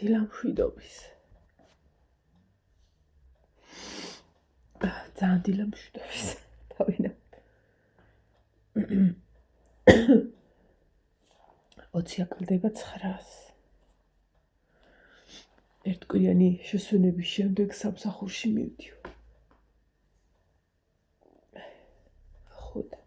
დილა მშვიდობის. ძალიან დილა მშვიდობის. თავინა. 20 აკლდება 900-ს. ერთკვირიანი შესვენების შემდეგ სამსახურში მივდივარ. ხოდა.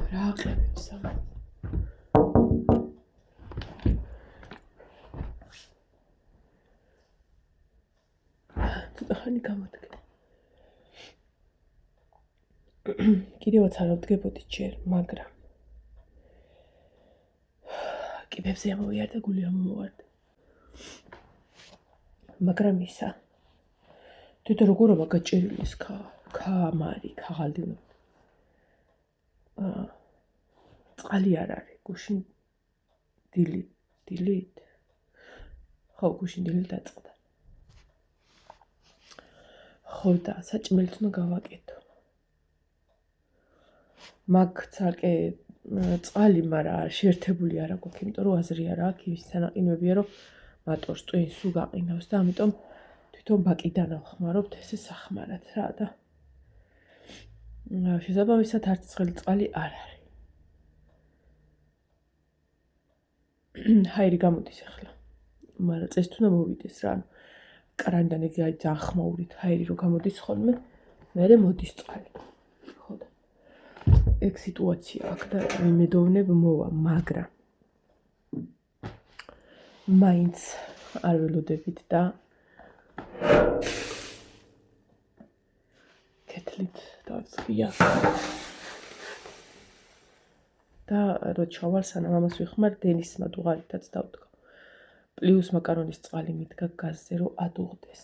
რა აყევებს სამად? ცოტა ხანი გამოდგე. კიდევაც არ ავდგებოდი ჯერ, მაგრამ კიბებზე ამოვიარდა, გული ამომოვარდა. მაგრამ ისა თვითონ როგორ მაგაჭერილის ქამარი, ქაღალდინო. წყალი არ არის, გუშინ დილით. ხო, გუშინ დილით დაწყდა. ხო და საჭმელიც უნდა გავაკეთო. მაგ ცალკე წყალი, მაგრამ შეერთებული არ აქვს, იმიტომ რომ აზრი არ აქვს, იმის თანაყინებია, რომ მატორს ტვინს სულ გაყინავს და ამიტომ თვითონ ბაკიდან ავხმარობთ ესე სახმარად რა და შესაბამისად არც ცხელი წყალი არ არის. ჰაერი გამოდის ახლა. მაგრამ წეს თუ მოვიდეს რა. კრანიდან იგი ძალიან ხმაურით ჰაერი რო გამოდის ხოლმე, მერე მოდის წყალი. ხო და ეგ სიტუაცია აქ და იმედოვნებ მოვა, მაგრამ მაინც არ ველოდებით და კეთლით დავწია. და რო ჩავალ სანამ ამას ვიხმარ, დენისმა დუღარითაც დავდგა. პლუს მაკარონის წყალი მიდგა გაზზე, რომ ადუღდეს.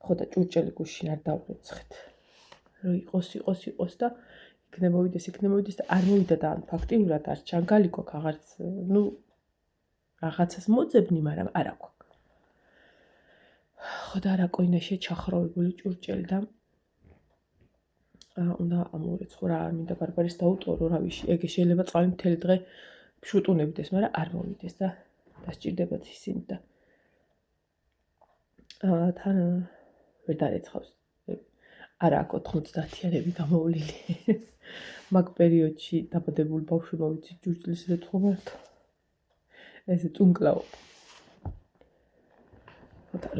ხო და ჭურჭელი გუშინ არ დავრეცხეთ. რომ იყოს და იქნებოიდეს და არ მოვიდა და ან ფაქტიურად არ ჩანგალი გვაქვს აღარც, რაღაცას მოძებნი, მაგრამ არა გვაქვს. ხო და არა კოინაშია ჩახროვებული ჭურჭელი და უნდა ამოვრეცხო რა, არ მინდა ბარბარის დაუტოვრო, რა ვიში, ეგ შეიძლება წყალი მთელი დღე შუტუნებდეს, მაგრამ არ მოვიდეს და დასჭირდებათ ისინი და თან ვერ დარეცხავს. არა აქ 90-იანები გამოვლილი. მაგ პერიოდში დაბადებული ბავშვებმა ვიცი ჭურჭლის რეცხომართ. ესე წუნკლაო.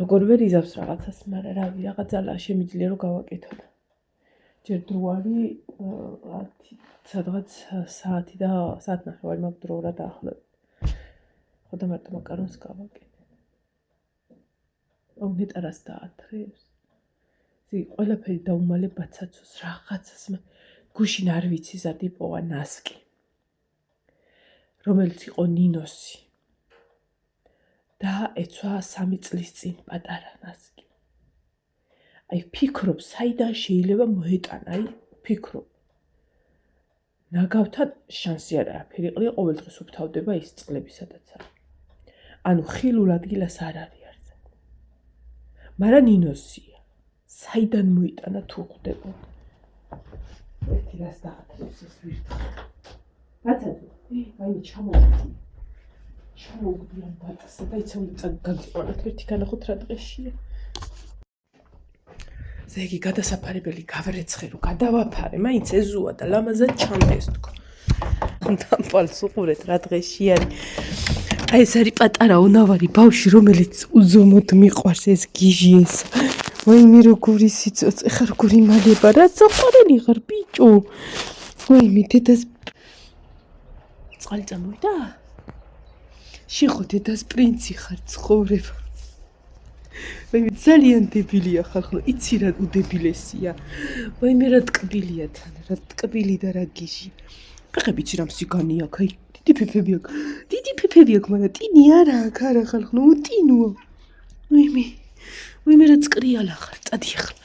როგორ ვერ იზავს რაღაცას, მაგრამ რავი, რაღაც ძალა შემიძლია რომ გავაკეთო. ჯერ დრო არის სადღაც საათი და საათნახევარი მაგ დრო რა დაახლოებით. ხო და მარტო მაკარონს გავაკეთე. ნეტარას დაათრევს. ყველაფერი დაუმალე ბაცაცოს რაღაცას გუშინ არ ვიცი ზადიპოვა ნასკი, რომელიც იყო ნინოსი და ეცვა 3 წლის წინ პატარა ნასკი. აი ფიქრობ, საიდან შეიძლება მოეტანა, აი ფიქრობ. ნაგავთან შანსი არ არაფერი ყრია, ყოველ დღეს უფთავდება ის წყლები სადაც არის. ანუ ხილულ ადგილას არ არის არც. მაგრამ ნინოსია. საიდან მოიტანა თუ ხვდება. ერთი რას დაათრევს ეს ვირთხი. ბაცაცო, ვაიმე ჩამოვუგდიან ბატასა და იცოდი გაგიყვანოთ ერთი განახოთ რა დღეშია. ზეგი გადასაფარებელი გავრეცხე რომ გადავაფარე, მაინც ეზუა და ლამაზად ჩამდეს თქო. დამპალს უყურეთ რა დღეში არის. აი ეს არის პატარა უნავარი ბავშვი, რომელიც უზომოდ მიყვარს ეს გიჟი ეს. ვაიმე როგორი სიცოცხლე, ეხა როგორი მალება, რა საყვარელი ხარ ბიჭო. ვაიმე დედას წყალი წამოვიდა? შეხო დედას პრინცი ხარ ცხოვრება. ვაიმე ძალიან დებილია ხარ, ხო იცი რა უდებილესია. ვაიმე რა ტკბილია თან, რა ტკბილი და რა გიჟი. ხეხები იცი რა მსიგანი აქვს, აი ფიფები აქვს. დიდი ფიფები აქვს, მაგრამ ტინი არა აქვს, არა ხალხო, ნუ ტინოა. ვიმე რა წკრიალა ხარ, წადი ახლა.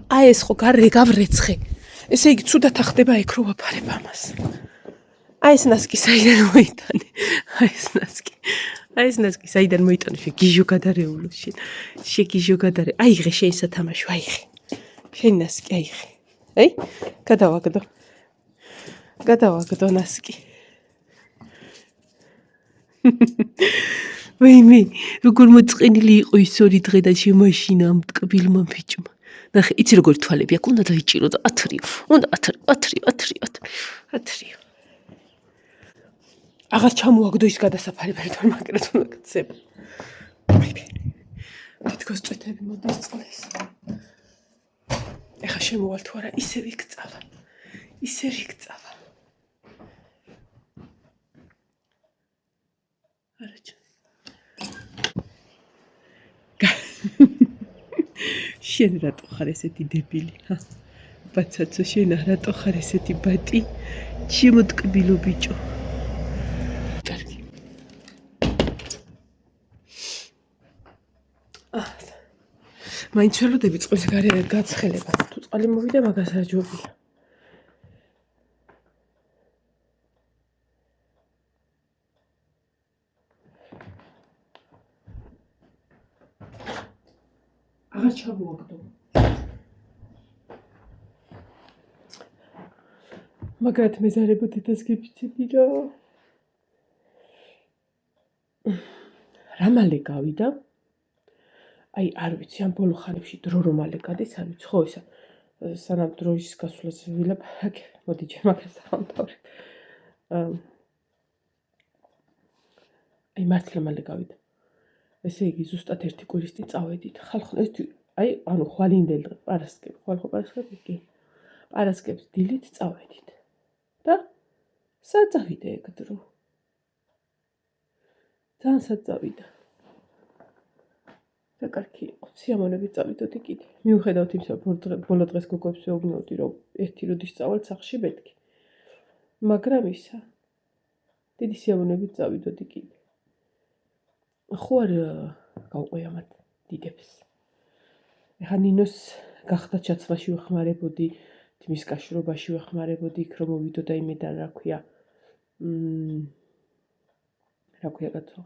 აი ეს ხო გავრეცხე. ესე იგი ცუდად ახდება ეგ რო ვაფარებ ამას. აი ეს ნასკი საიდან მოიტანე? აი ეს ნასკი საიდან მოიტანე? შეგიჟო გადარეულო შენ. შეგიჟო გადარე. აიღე შენ სათამაშო, აიღე. შენ ნასკი აიღე. აი, გადავაგდო ნასკი. ვეიმე, როგორ მოწყენილი იყო ის ორი დღე და შემაშინა ამ ტკბილმა ბიჭმა. ნახე, იცი როგორ თვალები აქვს, უნდა დაიჭირო და ათრიო. ათრიო. აღარ ჩამოაგდო ის გადასაფარებელი თორე მაგრამ უნდა გწება. თითქოს წვეთები მოდის წყლის. ეხა შემოვალ თუ არა, ისევ იქწავა. არაჩა. შენ რატო ხარ ესეთი დებილი? ბაცაცო, შენ რატო ხარ ესეთი ბატი? ჩემო ტკბილო ბიჭო. კარგი. მაინც ველოდები წყლის გარეთ გაცხელებას. თუ წყალი მოვიდა, მაგას რა ჯობია. აღარ ჩამოაგდო. მაგრამ მეზარებო დედას გეფიცები რა. რა მალე გავიდა? აი, არ ვიცი, ამ ბოლო ხანებში დრო რომ მალე გადის, არ ვიცი, ხო ისა სანამ დროის გასვლას ვილაპარაკე, მოდი ჯერ მაგას დავამთავრებ. აი, მართლა მალე გავიდა. ესე იგი, ზუსტად ერთი კვირის წინ წავედით. ხალხო, აი, ანუ ხვალინდელ დღე, პარასკევი, ხო პარასკევი კი. პარასკევს დილით წავედით. და საწავიდა ეგ დრო. ძალიან საწავიდა. და კარგი იყო. სიამოვნებით წავიდოდი კიდე. მიუხედავად იმისა, ბოლო დღეს გოგოებს ვეუბნეოდი, რომ ერთი როდის წავალ სახლში მეთქი. მაგრამ ისა, დიდი სიამოვნებით წავიდოდი კიდე. ხო არ გავყვია მათ დიდებს. ეხა ნინოს გახდა ჩაცმაში ვეხმარებოდი, თმის კაშრობაში ვეხმარებოდი, იქ რომ მოვიდო და იმედან რა ქვია კაცო,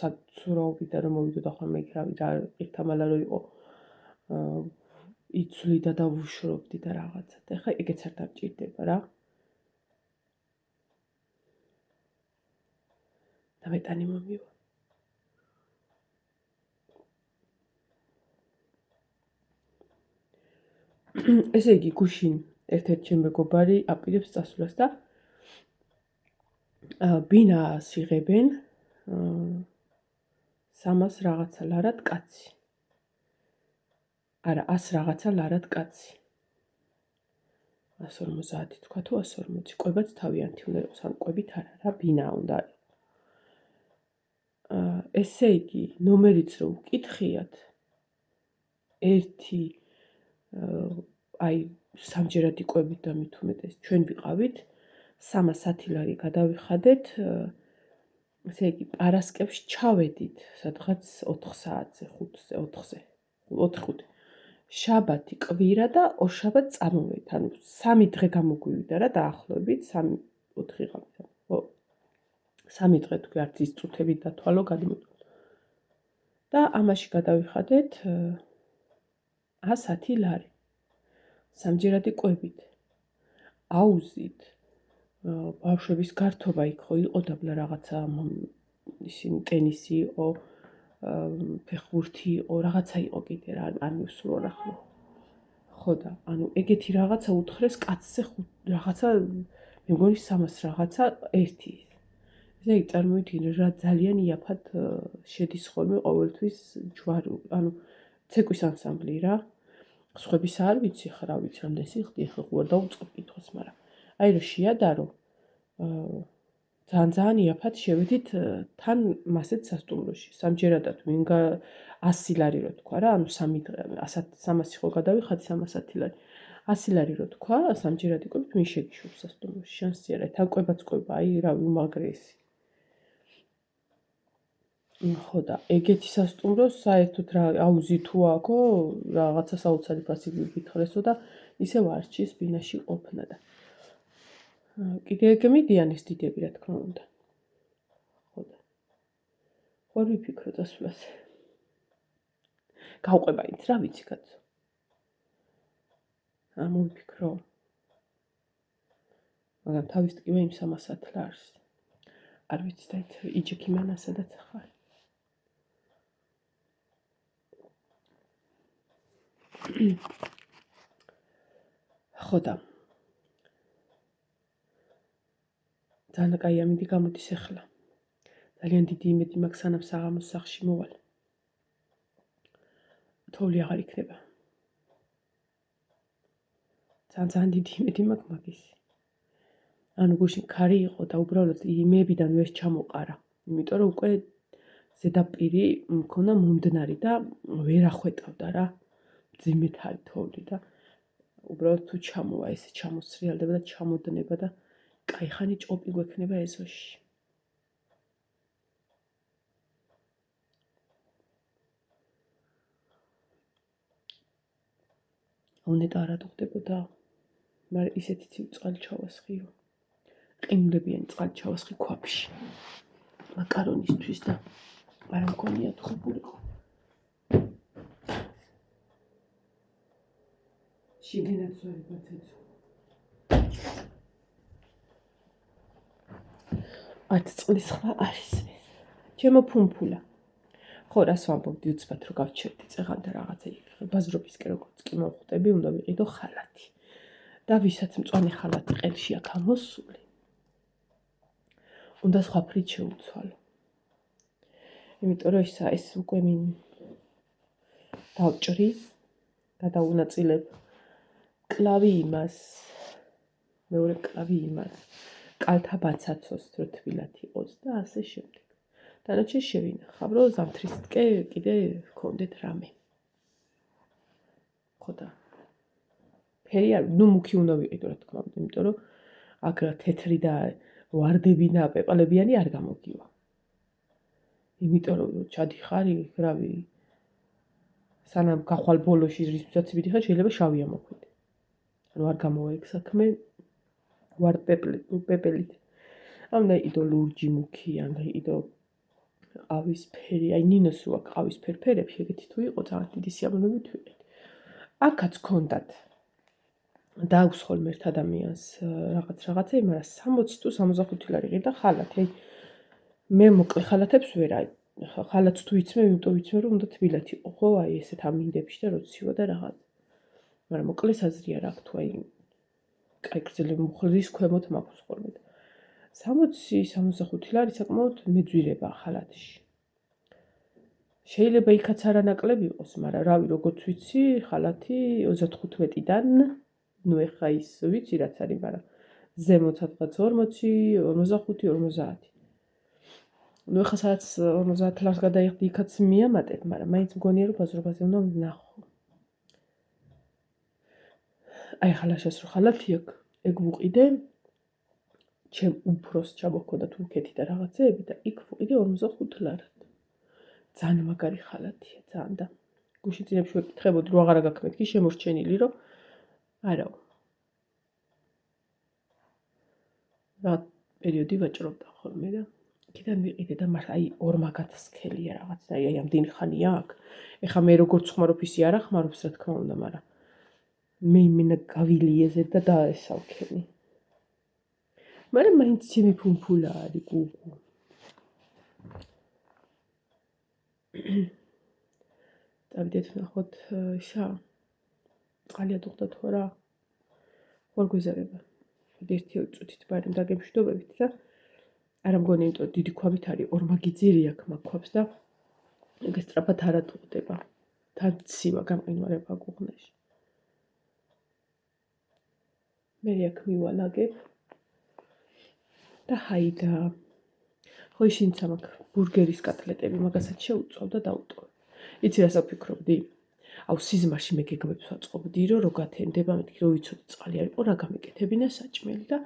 საცურაობიდან რომ მოვიდო და ხოლმე იქ რა ერთამალა რო იყო იცვლიდა და ვუშრობდი და რაღაცა. და ეხა ეგეც არ დამჭირდება რა. და მეტანი მომივა. ესე იგი, გუშინ ერთ-ერთი ჩემი მეგობარი აპირებს წასვლას და ბინას იღებენ 300 რაღაცა ლარად კაცი. არა, 100 რაღაცა ლარად კაცი. 150 თქვა თუ 140. კვებაც თავიანთი უნდა იყოს, ან კვებით არა რა, ბინა უნდა იყოს. ესე იგი, ნომერიც რო ვკითხიათ, ერთი აი სამჯერადი კვებით და მით უმეტეს ჩვენ ვიყავით 310 ლარი გადავიხადეთ. ესე იგი, პარასკევს ჩავედით სადღაც 4 საათზე, 4-5. შაბათი კვირა და ორშაბათ წამოვედით. ანუ 3 დღე გამოგვივიდა რა დაახლოებით, 3-4 ღამე. ხო. 3 დღე თუ არც ის წუთები დათვალო გადმოდი. და ამაში გადავიხადეთ 110 ლარი. სამჯერადი კვებით. აუზით. ბავშვების გართობა იქ ხო იყო დაბლა რაღაცა ისინი ტენისი იყო, ფეხბურთი იყო, რაღაცა იყო კიდე რა, არ მივსურვო ახლა. ხო და, ანუ ეგეთი რაღაცა უთხრეს კაცზე რაღაცა მე მგონი 300 რაღაცა ერთი. ესე იგი, წარმოვიდგინე რა ძალიან იაფად შედის ხოლმე ყოველთვის ჯვარი, ანუ ცეკვის ანსამბლი რა. სხვების არ ვიცი ხა რა ვიცი რამდენი სიხდი ხა ხო არ დაუწყებ კითხოს, მაგრამ აი რომ შეადარო ძალიან იაფად შევედით თან მასეთ სასტუმროში. სამჯერადად მინგა 100 ლარი რო თქვა რა, ანუ 3 დღე 300 ხო გადავიხადე 310 ლარი. 100 ლარი რო თქვა, სამჯერად იკვებთ, მის შეგიშვებს სასტუმროში. შანსი არა, თან კვებაც კვება, აი რავი უმაგრესი. ხო და ეგეთი სასტუმროს საერთოდ რა აუზი თუ აქო, რაღაცა საოცარი ფასი გითხრესო და ისევ არჩის ბინაში ყოფნა და. კიდე ეგ მიდიან ეს დიდები, რა თქმა უნდა. ხო და. ხარ ვიფიქრო დასვლას. გავყვება ինձ, რა ვიცი კაცო. მოვიფიქრო. მაგრამ თავის ტკივე იმ 300 ლარს. არ ვიცი და იჯექი მანა სადაც ხარ. ხო და. ძალიან კაი ამინდი გამოდის ახლა. ძალიან დიდი იმედი მაქვს სანამ საღამოს სახლში მოვალ. თოვლი აღარ იქნება. ძალიან დიდი იმედი მაქვს მაგის. ანუ გუშინ ქარი იყო და უბრალოდ იმეებიდან ვერ ჩამოყარა. იმიტომ რომ უკვე ზედაპირი მქონა მომდნარი და ვერ ახვეტავდა რა. ძიმეთ არის თოვლი და უბრალოდ თუ ჩამოვა ესე ჩამოსრიალდება და ჩამოდნება და კაი ხანი ჭოპი გვექნება ეზოში. უნეტა არ ატყდებოდა, მაგრამ ისეთი ცივი წყალი ჩავასხიო. ყინულებიანი წყალი ჩავასხი ქვაფში. მაკარონისთვის და არ მქონია თხუბულიყო. შიგენაც ვარ ბაცეცო. 10 წლის ხმა არის ეს. ჩემო ფუმფულა. ხო, რას ვამბობდი უცბად რომ გავჩერდი წეღანდა რაღაცა იქ. ბაზრობისკენ როგორც კი მოვხვდები, უნდა ვიყიდო ხალათი. და ვისაც მწვანე ხალათი ყელში აქვს ამოსული. უნდა სხვა ფრით შეუცვალო. იმიტომ რომ ეს უკვე დავჭრი, გადაუნაწილებ კლავი იმას, მეორე კლავი იმას, კალთა ბაცაცოს რო თბილად იყოს და ასე შემდეგ. დანარჩენ შევინახავ, რომ ზამთრისკე კიდე გქონდეთ რამე. ხო და ფერი არ, მუქი უნდა ვიყიდო რა თქმა უნდა, იმიტომ რომ აქ თეთრი და ვარდებინა პეპალებიანი არ გამოგივა. იმიტომ რომ ჩადიხარი, რავი, სანამ გახვალ ბოლოში რისთვისაც მიდიხარ, შეიძლება შავი ამოხვიდე. ანუ არ გამოვა ეგ საქმე პეპელით. ამდა იდო ლურჯი მუქი, ამდა იდო ყავისფერი, აი ნინოს რო აქვს ყავისფერ ფერებში, ეგეთი თუ იყო, ძალიან დიდი სიამოვნებით ვიყიდე. აქაც ქონდათ დაუსხოლმე ერთ ადამიანს რაღაცა, მაგრამ 60 თუ 65 ლარი ყიდა ხალათი. აი მე მოკლე ხალათებს ვერ აი ხალათს თუ იცმე, იმიტომ ვიცმე რომ უნდა თბილად იყო, ხო, აი ესეთ ამინდებში და როცივა და რაღაც. მაგრამ მოკლეს აზრი არ აქვს თუ აი კაი გრძელი მუხლის ქვემოთ მაქვს ხოლმე. 60-65 ლარი საკმაოდ მეძვირება ხალათში. შეიძლება იქაც არანაკლები იყოს, მაგრამ რავი, როგორც ვიცი, ხალათი 35-დან, ნუ ეხა ის ვიცი რაც არის, მაგრამ ზემოთ სადღაც 40, 45, 50. ნუ ეხა სადაც 50 ლარს გადაიხდი, იქაც მიამატებ, მაგრამ მაინც მგონია რომ ბაზრობაზე უნდა ვნახო. აი ხალაშას რო ხალათი აქვს, ეგ ვუყიდე ჩემ უფროს ჩამოხდა თურქეთი და რაღაცეები და იქ ვუყიდე 45 ლარად. ძალიან მაგარი ხალათია, ძალიან და გუშინ წინებში ვეკითხებოდი რომ აღარა გაქვს მეთქი შემორჩენილი რომ არაო. რა პერიოდი ვაჭრობდა ხოლმე და იქიდან ვიყიდე და მაგრამ აი ორმაგად სქელია რაღაც და აი ამდენი ხანია აქ. ეხა მე როგორც ხმარობ ისი არ ახმარობს რა თქმა უნდა, მაგრამ მე მინა გავილიეზე და დაესავქენი. მაგრამ მაინც ჩემი ფუმფულა არის გუგუ. დავიდეთ ვნახოთ ისა წყალია დუხდა თუ არა. ხوار გვეზარება. ერთი წუთით ბარემ დაგემშვიდობებით და არა მგონი იმიტომ დიდი ქვაბით არის ორმაგი ძირი აქვს მაგ ქვაბს და ეგ სწრაფად არ ატყდება. თან ცივა გამყინვარება გუღნეში. მე აქ მივალაგებ და ჰაიდა. ხო ისინცა მაგ ბურგერის კატლეტები მაგასაც შეუწევ და დაუტოვე. იცი რასაც ვფიქრობდი? აუ სიზმარში მე გეგმებს ვაწყობდი რომ რო გათენდება მეთქი რომ ვიცოდი წყალი არის ყო რა გამეკეთებინა საჭმელი და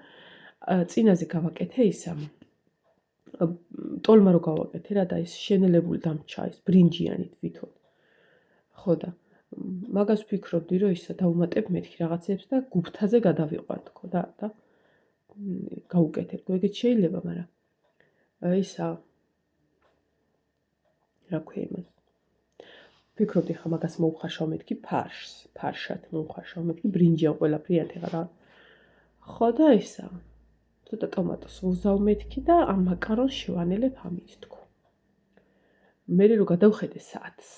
წინაზე გავაკეთე ისა ტოლმა რო გავაკეთე რა და ის შენელებული დამრჩა ის ბრინჯიანი თვითონ ხო და მაგას ვფიქრობდი რომ ისა დავუმატებ მეთქი რაღაცებს და გუფთაზე გადავიყვან თქო და გავუკეთებ ეგეც შეიძლება მაგრამ ისა რა ქვია იმას ვფიქრობდი ხა მაგას მოუხარშავ მეთქი ფარშად მოუხარშავ მეთქი ბრინჯიან ყველაფრიან ეხლა რა ხო და ისა ცოტა ტომატოს ვუზავ მეთქი და ამ მაკარონს შევანელებ ამით თქო მე რო გადავხედე საათს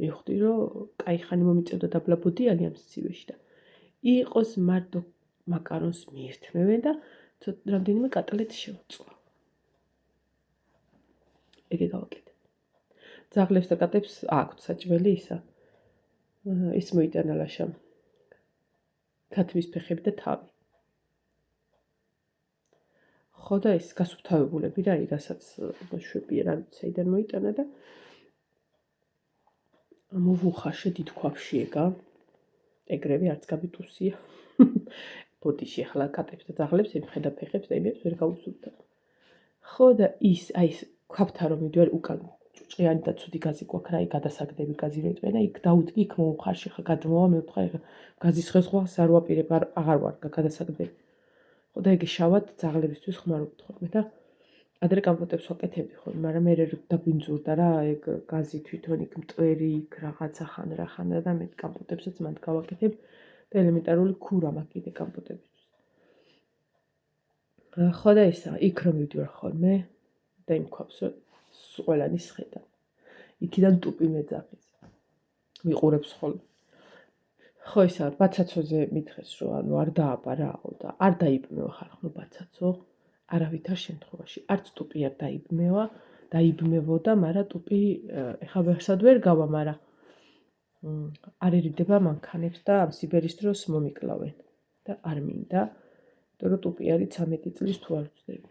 მივხვდი რომ კაი ხანი მომიწევდა დაბლაბოდიანი ამ სიცივეში და იყოს მარტო მაკარონს მიერთმევენ და რამდენიმე კატალეტი შევწვა ეგე გავაკეთე ძაღლებს და კატებს აქვთ საჭმელი ისა ის მოიტანა ლაშამ ქათმის ფეხები და თავი ხო და ის გასუფთავებულები რა რასაც შვებია რა საიდან მოიტანა და მოვუხარშე დიდ ქვაფში ეგა ეგრევე არც გამიტუსია ბოდიში ახლა კატებს და ძაღლებს ემხედა ფეხებს და იმებს ვერ გაუსუფთავ ხო და ის აი ეს ქვაფთან რომ მიდივარ უკან ჭუჭყიანი და ცუდი გაზი გვაქვს რა იქ გადასაგდები გაზი მეტყვი და იქ დაუდგი იქ მოვუხარში ხა გადმოვა მე ვთქვა ეგ გაზის ხელს არ ვაპირებ აღარ ვარ გადასაგდები ხო და ეგ შავად ძაღლებისთვის ხმარობთ ხოლმე და ადრე კამპოტებს ვაკეთებდი ხოლმე მაგრამ მე დაბინძურდა რა ეგ გაზი თვითონ იქ მტვერი იქ რაღაცა ხან რა ხან და მე კამპოტებსაც მანდ გავაკეთებ და ელემენტარული ქურა მაქვს კიდე კამპოტებისთვის ხო და ისა იქ რომ მივდივარ ხოლმე და იმ ქვაფს ყველანი სხედა იქიდან ტუპი მეძახის მიყურებს ხოლმე ხო ისა ბაცაცოზე მითხეს რომ ანუ არ დააპარაო და არ დაიბმევა ხარ ხო ბაცაცო არავითარ შემთხვევაში არც ტუპი არ დაიბმევოდა მაგრამ ტუპი ეხა ვერსად ვერ გავა მაგრამ არ ერიდება მანქანებს და ამ სიბერის დროს მომიკლავენ და არ მინდა იმიტომ რომ ტუპი არის 13 წლის თუ არ ვწდები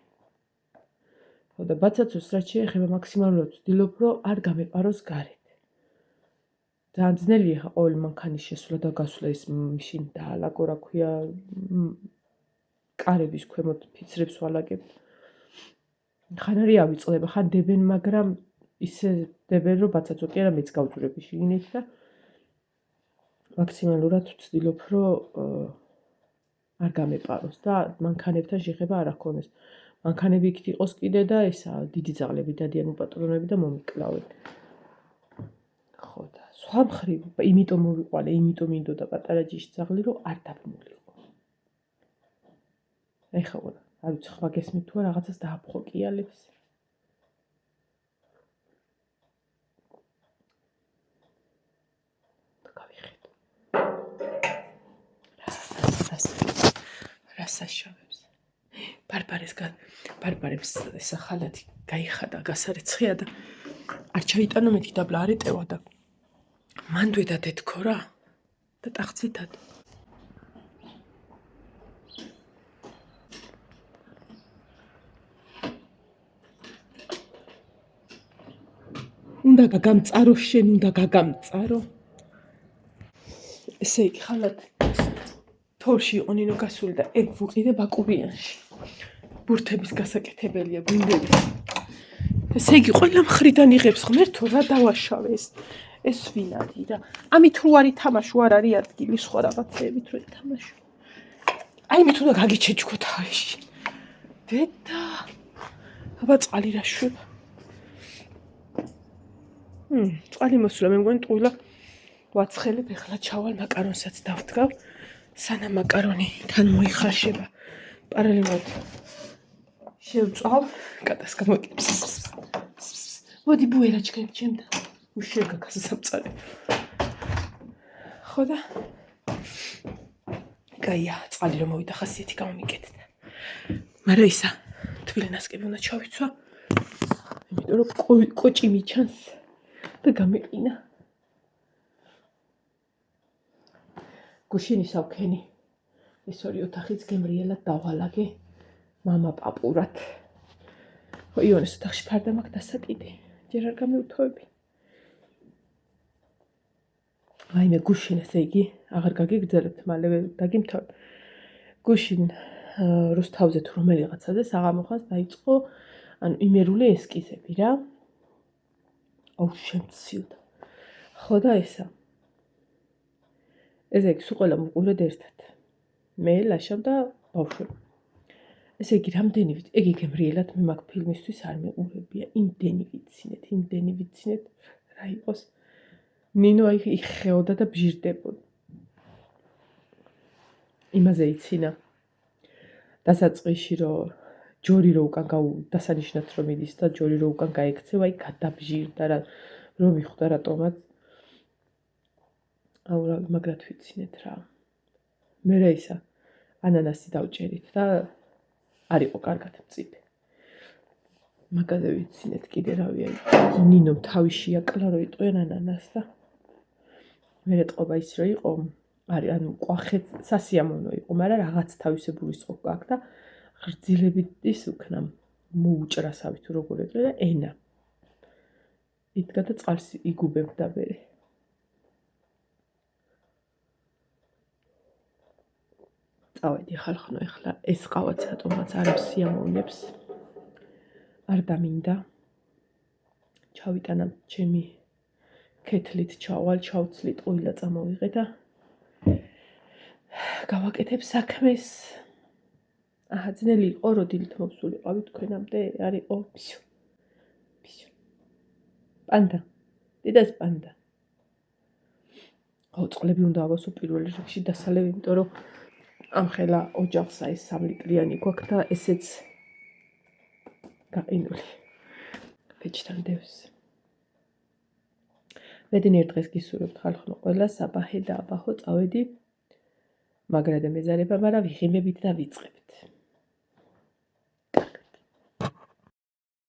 ხო და ბაცაცოს რაც შეეხება მაქსიმალურად ვცდილობ რომ არ გამეპაროს გარეთ ძალიან ძნელია ხა ყოველი მანქანის შესვლა და გასვლა ის მაშინ დაალაგო რა ქვია კარების ქვემოთ ფიცრებს ვალაგებ ხან არის ავიწყდება ხან დებენ მაგრამ ისე დებენ რომ ბაცაცო კი არა მეც გავძურები შიგნით და მაქსიმალურად ვცდილობ რომ არ გამეპაროს და მანქანებთან შეხება არ აქონდეს მანქანები იქით იყოს კიდე და ისა დიდი ძაღლები დადიან უპატრონები და მომიკლავენ ხო და სხვა მხრივ იმიტომ მოვიყვანე იმიტომ მინდოდა პატარა ჯიში ძაღლი რომ არ დაბმულიყო ეხლა ვარ არ ვიცი ხმა გესმით თუ რაღაცას დააფხოკიალებს გავიხედო რასაშავებს ბარბარებს ესა ხალათი გაიხადა გასარეცხია და არ ჩაიტანო მეთქი დაბლა არ ეტევა და მან დედათეთქო რა და ტახტზე დადო უნდა გაგამწარო შენ უნდა გაგამწარო ესე იგი ხალათი თორში იყო ნინო გასული და ეგ ვუყიდე ბაკურიანში ბურთების გასაკეთებელია გვინდები ესე იგი ყველა მხრიდან იღებს ღმერთო რა დავაშავე ეს ვინადი რა ამით რო არ ითამაშო არ არის ადგილი სხვა რაღაცეებით რო ითამაშო აი მით უნდა გაგიჩეჩქო თავში დედა აბა წყალი რა შვება წყალი მოსულა მე მგონი ტყუილა ვაცხელებ ეხლა ჩავალ მაკარონსაც დავდგავ სანამ მაკარონი თან მოიხარშება პარალელურად შევწავ კატას გამოკეთებს მოდი ბუერა ჩქებ ჩემდა უშეგა გასამწარე ხო და კაია წყალი რომ მოვიდა ხასიათი გამომიკეთდა მაგრამ ისა თბილნასკები უნდა ჩავიცვა იმიტომ რომ კოჭი მიჩანს და გამეყინა გუშინის ავქენი ეს ორი ოთახიც გემრიელად დავალაგე მამა პაპურად ხო იონეს ოთახში ფარდა მაქვს დასაკიდე ჯერ არ გამევთოვები რაიმე გუშინ ესე იგი აღარ გაგიგრძელებთ მალევე დაგიმთავრ. გუშინ რუსთავზე თუ რომელიღაცაზე საღამოხას დაიწყო ანუ იმერული ესკიზები რა. აუ შემცილდა. ხო და ესა. ესე იგი სულ ყველა მყურეთ ერთად. მე ლაშამ და ბავშვები. ესე იგი რამდენი ვიცი, ეგ გემრიელად მე მაგ ფილმისთვის არ მეყურებია. იმდენი ვიცინეთ, რა იყოს. ნინო აი იხეოდა და ბჟირდებოდა. იმაზე იცინა. დასაწყისში რომ ჯორი რო უკან დასანიშნად რომ მიდის და ჯორი რო უკან გაიქცევა, აი გადაბჟირდა რა რომ მიხვდა რატომაც. აუ რა მაგრად ვიცინეთ რა. მე რა ისა ანანასი დავჭერით და არ იყო კარგად მწიფე. მაგაზე ვიცინეთ კიდე რავი აი ნინომ თავი შეაკლა რომ იტყვიან ანანას და მე ეტყობა ის რომ იყო არის ანუ ყვახეთ სასიამოვნო იყო, მაგრამ რაღაც თავისებური სწყო გაქვს და ღრძილებით ის უკნა მოუჭრასავი თუ როგორ ეწოდა და ენა. იდგა და წყალს იგუბებდა მე. წავედი ხალხნო ეხლა ეს ყავაც რატომაც არ სიამოვნებს. არ დამინდა. ჩავიტანა ჩემი კეთლით ჩავალ, ჩავცლი ტყუილა წამოვიღე და გავაკეთებ საქმეს. აჰა, ძნელი იყო, რომ დილით მოვსულიყავი თქვენამდე, არ იყო. პანდა. დიდას პანდა. წყლები უნდა ავასო პირველ რიგში დასალევ, იმიტომ რომ ამხელა ოჯახსა ეს 3 ლიტრიანი გვაქვს და ესეც გაყინული. ბეჭდან დევს. მედინერ დღეს გისურვებთ ხალხო ყველას, აბაჰე და აბაჰო წავედი. მაგრად მეზარება, მაგრამ ვიღიმებით და ვიწყებთ.